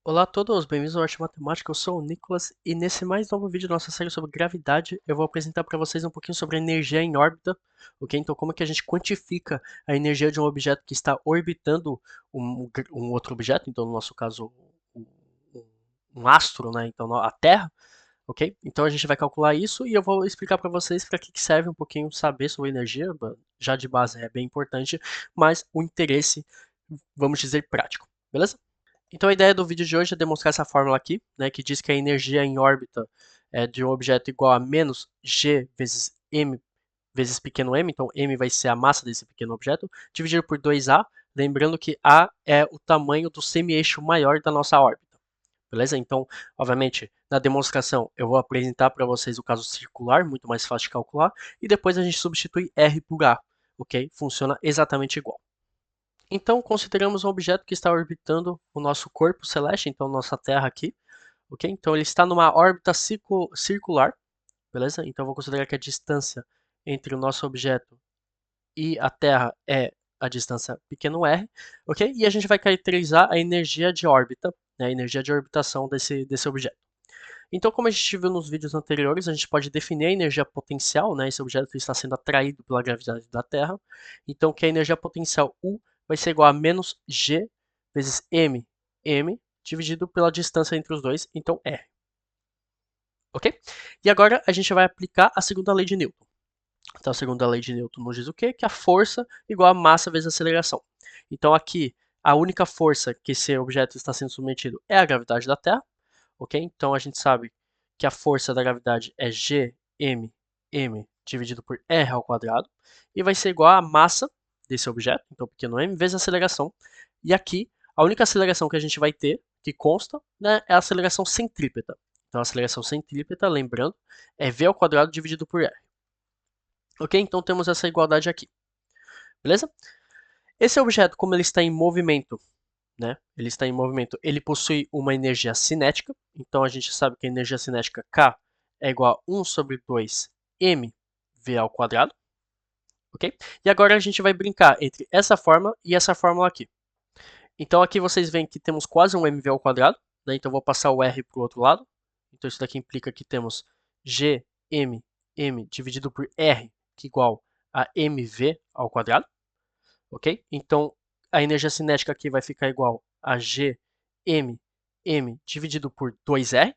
Olá a todos, bem-vindos ao Arte Matemática, eu sou o Nicolas e nesse mais novo vídeo da nossa série sobre gravidade eu vou apresentar para vocês um pouquinho sobre a energia em órbita, ok? Então como é que a gente quantifica a energia de um objeto que está orbitando um outro objeto, então no nosso caso um, um astro, né? Então a Terra, ok? Então a gente vai calcular isso e eu vou explicar para vocês para que serve um pouquinho saber sobre energia, já de base é bem importante, mas o interesse, vamos dizer, prático, beleza? Então a ideia do vídeo de hoje é demonstrar essa fórmula aqui, né, que diz que a energia em órbita de um objeto igual a menos g vezes m vezes pequeno m, então m vai ser a massa desse pequeno objeto, dividido por 2a, lembrando que a é o tamanho do semi-eixo maior da nossa órbita. Beleza? Então, obviamente, na demonstração eu vou apresentar para vocês o caso circular, muito mais fácil de calcular, e depois a gente substitui r por a, ok? Funciona exatamente igual. Então, consideramos um objeto que está orbitando o nosso corpo celeste, então nossa Terra aqui, ok? Então ele está numa órbita circular, beleza? Então eu vou considerar que a distância entre o nosso objeto e a Terra é a distância pequeno r, ok? E a gente vai caracterizar a energia de órbita, né? A energia de orbitação desse objeto. Então, como a gente viu nos vídeos anteriores, a gente pode definir a energia potencial, né? Esse objeto está sendo atraído pela gravidade da Terra. Então, que a energia potencial U vai ser igual a menos G vezes m dividido pela distância entre os dois, então R. Ok? E agora a gente vai aplicar a segunda lei de Newton. Então, a segunda lei de Newton nos diz o quê? Que a força igual a massa vezes a aceleração. Então, aqui, a única força que esse objeto está sendo submetido é a gravidade da Terra. Ok? Então a gente sabe que a força da gravidade é Gm dividido por r ao quadrado e vai ser igual à massa desse objeto, então pequeno m, vezes a aceleração. E aqui, a única aceleração que a gente vai ter, que consta, né, é a aceleração centrípeta. Então a aceleração centrípeta, lembrando, é v ao quadrado dividido por r. Ok? Então temos essa igualdade aqui. Beleza? Esse objeto, como ele está em movimento, né? Ele está em movimento. Ele possui uma energia cinética. Então a gente sabe que a energia cinética K é igual a 1 sobre 2 mv ao quadrado. Ok? E agora a gente vai brincar entre essa fórmula e essa fórmula aqui. Então aqui vocês veem que temos quase um mv ao quadrado. Né? Então eu vou passar o r para o outro lado. Então isso daqui implica que temos gm dividido por r, que é igual a mv ao quadrado. Ok? Então a energia cinética aqui vai ficar igual a Gm dividido por 2R,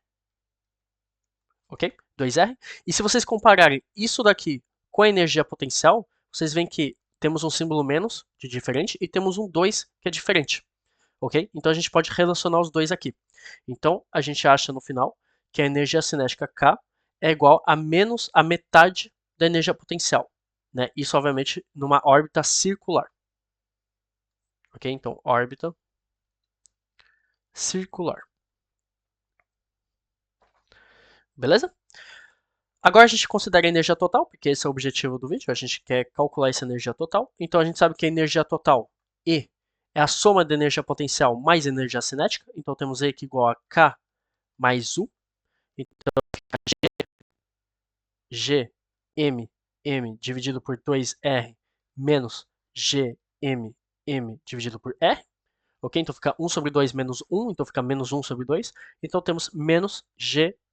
ok? 2R. E se vocês compararem isso daqui com a energia potencial, vocês veem que temos um símbolo menos de diferente e temos um 2 que é diferente, ok? Então a gente pode relacionar os dois aqui. Então a gente acha no final que a energia cinética K é igual a menos a metade da energia potencial, né? Isso obviamente numa órbita circular. Ok? Então, órbita circular. Beleza? Agora a gente considera a energia total, porque esse é o objetivo do vídeo, a gente quer calcular essa energia total. Então a gente sabe que a energia total, E, é a soma da energia potencial mais energia cinética. Então temos E que é igual a K mais U. Então G, M dividido por 2R menos M dividido por R. Ok? Então fica 1 sobre 2 menos 1, então fica menos 1 sobre 2. Então temos menos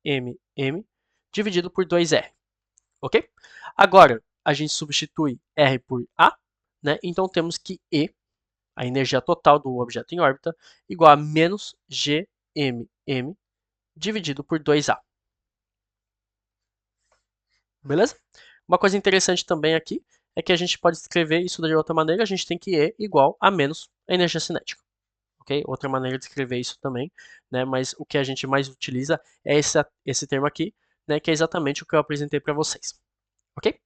M dividido por 2R. Ok? Agora, a gente substitui R por A, né? Então temos que E, a energia total do objeto em órbita, igual a menos Gm dividido por 2A. Beleza? Uma coisa interessante também aqui é que a gente pode escrever isso de outra maneira, a gente tem que E igual a menos a energia cinética. Okay? Outra maneira de escrever isso também, né? Mas o que a gente mais utiliza é esse termo aqui, né? Que é exatamente o que eu apresentei para vocês. Ok?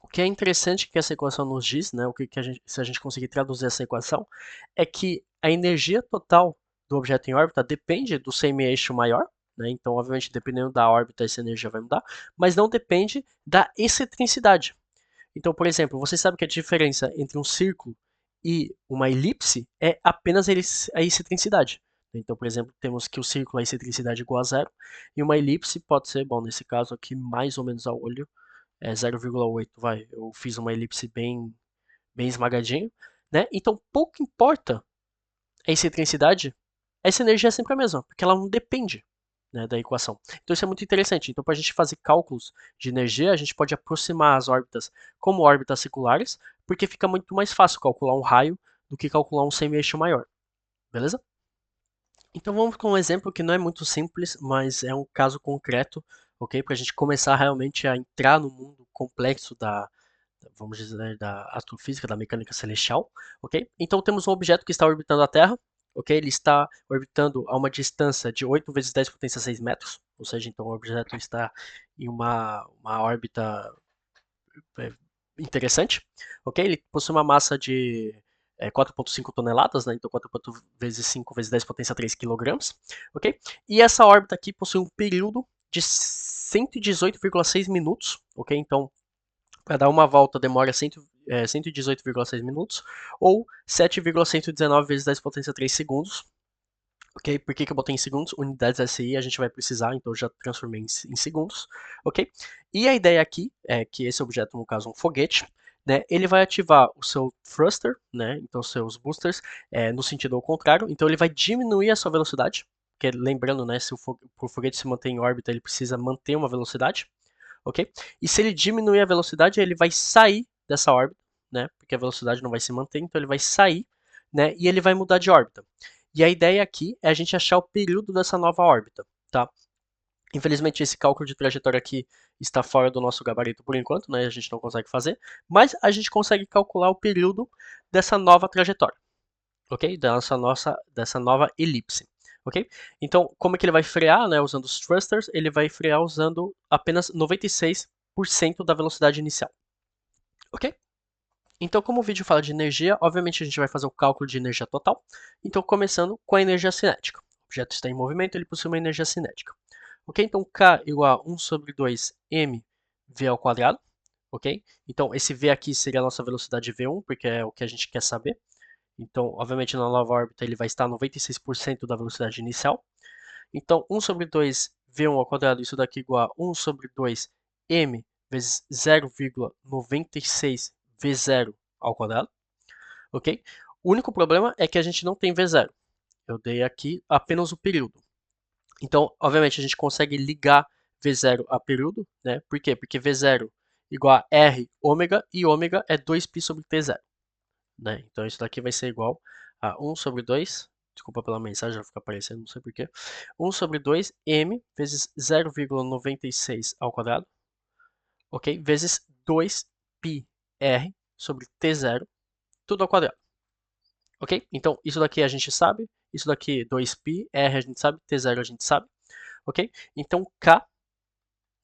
O que é interessante que essa equação nos diz, né? O que a gente, se a gente conseguir traduzir essa equação, é que a energia total do objeto em órbita depende do semi-eixo maior, né? Então, obviamente, dependendo da órbita, essa energia vai mudar, mas não depende da excentricidade. Então, por exemplo, você sabe que a diferença entre um círculo e uma elipse é apenas a excentricidade. Então, por exemplo, temos que o círculo a excentricidade é igual a zero e uma elipse pode ser, bom, nesse caso aqui, mais ou menos a olho, é 0,8, vai. Eu fiz uma elipse bem esmagadinho, né? Então, pouco importa a excentricidade essa energia é sempre a mesma, porque ela não depende, né, da equação. Então isso é muito interessante. Então, para a gente fazer cálculos de energia, a gente pode aproximar as órbitas como órbitas circulares, porque fica muito mais fácil calcular um raio do que calcular um semi-eixo maior. Beleza? Então vamos com um exemplo que não é muito simples, mas é um caso concreto, ok? Para a gente começar realmente a entrar no mundo complexo vamos dizer, da astrofísica, da mecânica celestial, ok? Então temos um objeto que está orbitando a Terra, ok? Ele está orbitando a uma distância de 8 vezes 10 potência 6 metros, ou seja, então o objeto está em uma órbita é, interessante, ok? Ele possui uma massa de 4,5 toneladas, né? Então 4 vezes 5 vezes 10 potência 3 quilogramas, ok? E essa órbita aqui possui um período de 118,6 minutos, ok? Então para dar uma volta demora 118,6 minutos ou 7,119 vezes 10 potência 3 segundos. Ok? Por que eu botei em segundos? Unidades SI a gente vai precisar, então eu já transformei em segundos. Ok? E a ideia aqui é que esse objeto, no caso um foguete, né, ele vai ativar o seu thruster, né, então seus boosters, no sentido ao contrário, então ele vai diminuir a sua velocidade, porque lembrando, né, se o foguete se manter em órbita, ele precisa manter uma velocidade, ok? E se ele diminuir a velocidade, ele vai sair dessa órbita, né? Porque a velocidade não vai se manter, então ele vai sair, né? E ele vai mudar de órbita. E a ideia aqui é a gente achar o período dessa nova órbita, tá? Infelizmente esse cálculo de trajetória aqui está fora do nosso gabarito por enquanto, né? A gente não consegue fazer, mas a gente consegue calcular o período dessa nova trajetória, ok? Dessa nova elipse, ok? Então, como é que ele vai frear, né? Usando os thrusters, ele vai frear usando apenas 96% da velocidade inicial, ok? Então, como o vídeo fala de energia, obviamente a gente vai fazer o cálculo de energia total. Então, começando com a energia cinética. O objeto está em movimento, ele possui uma energia cinética. Ok? Então, K igual a 1 sobre 2 mv ao quadrado. Ok? Então, esse V aqui seria a nossa velocidade V1, porque é o que a gente quer saber. Então, obviamente, na nova órbita ele vai estar 96% da velocidade inicial. Então, 1 sobre 2 V1 ao quadrado, isso daqui é igual a 1 sobre 2 m vezes 0,96 V0 ao quadrado, ok? O único problema é que a gente não tem V0. Eu dei aqui apenas o período. Então, obviamente, a gente consegue ligar V0 a período, né? Por quê? Porque V0 igual a R ômega e ômega é 2π sobre T0. Né? Então isso daqui vai ser igual a 1 sobre 2, desculpa pela mensagem, já fica aparecendo, não sei porquê, 1 sobre 2 m vezes 0,96 ao quadrado, ok? Vezes 2πr sobre T0, tudo ao quadrado, ok? Então isso daqui a gente sabe, isso daqui 2π, r a gente sabe, T0 a gente sabe, ok? Então K,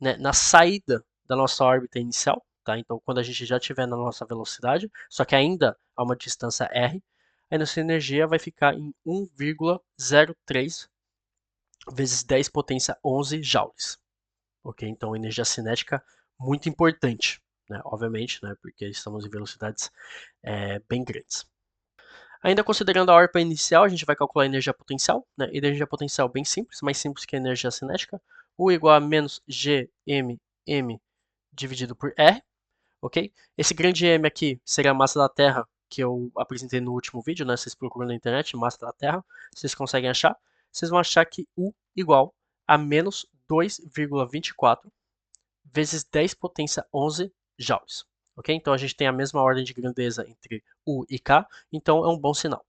né, na saída da nossa órbita inicial, tá? Então quando a gente já estiver na nossa velocidade, só que ainda a uma distância r, a nossa energia vai ficar em 1,03 vezes 10 potência 11 joules. Ok? Então energia cinética muito importante, né? Obviamente, né? Porque estamos em velocidades bem grandes. Ainda considerando a órbita inicial, a gente vai calcular a energia potencial, né? Energia potencial bem simples, mais simples que a energia cinética. U igual a menos Gmm dividido por R, ok? Esse grande M aqui seria a massa da Terra que eu apresentei no último vídeo, né? Vocês procuram na internet, massa da Terra, vocês conseguem achar. Vocês vão achar que U igual a menos 2,24 vezes 10 potência 11 joules. Ok? Então a gente tem a mesma ordem de grandeza entre U e K, então é um bom sinal.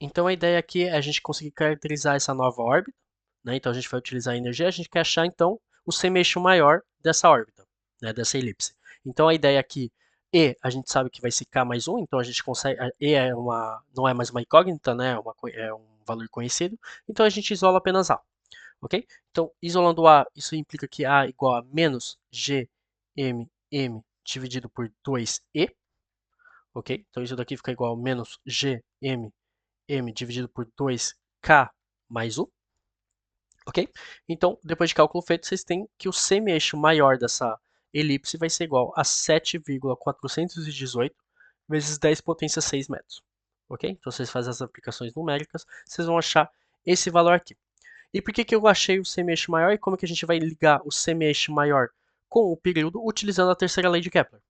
Então a ideia aqui é a gente conseguir caracterizar essa nova órbita, né? Então a gente vai utilizar a energia, a gente quer achar então o semi-eixo maior dessa órbita, né? Dessa elipse. Então a ideia aqui, E a gente sabe que vai ser K mais 1, então a gente consegue, E não é mais uma incógnita, né? É um valor conhecido, então a gente isola apenas A, ok? Então isolando A, isso implica que A igual a menos GMM dividido por 2E, ok? Então isso daqui fica igual a menos GM m dividido por 2k mais 1, ok? Então, depois de cálculo feito, vocês têm que o semi-eixo maior dessa elipse vai ser igual a 7,418 vezes 10 potência 6 metros, ok? Então, vocês fazem as aplicações numéricas, vocês vão achar esse valor aqui. E por que eu achei o semi-eixo maior e como que a gente vai ligar o semi-eixo maior com o período utilizando a terceira lei de Kepler?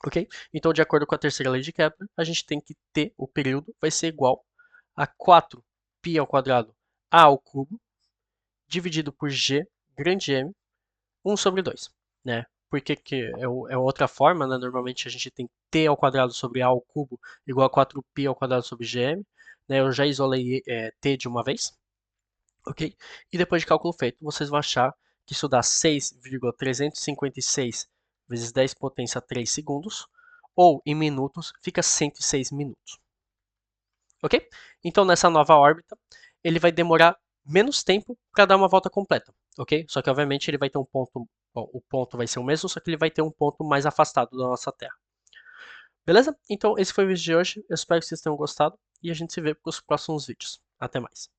Ok? Então, de acordo com a terceira lei de Kepler, a gente tem que ter o período vai ser igual a 4 π ao quadrado a ao cubo, dividido por g, grande M, 1 sobre 2, né? Porque que é outra forma, né? Normalmente a gente tem t ao quadrado sobre a ao cubo igual a 4π ao quadrado sobre gm, né? Eu já isolei t de uma vez, ok? E depois de cálculo feito, vocês vão achar que isso dá 6,356 vezes 10 potência 3 segundos, ou em minutos, fica 106 minutos, ok? Então nessa nova órbita, ele vai demorar menos tempo para dar uma volta completa, ok? Só que obviamente ele vai ter um ponto, bom, o ponto vai ser o mesmo, só que ele vai ter um ponto mais afastado da nossa Terra. Beleza? Então esse foi o vídeo de hoje, eu espero que vocês tenham gostado e a gente se vê para os próximos vídeos. Até mais.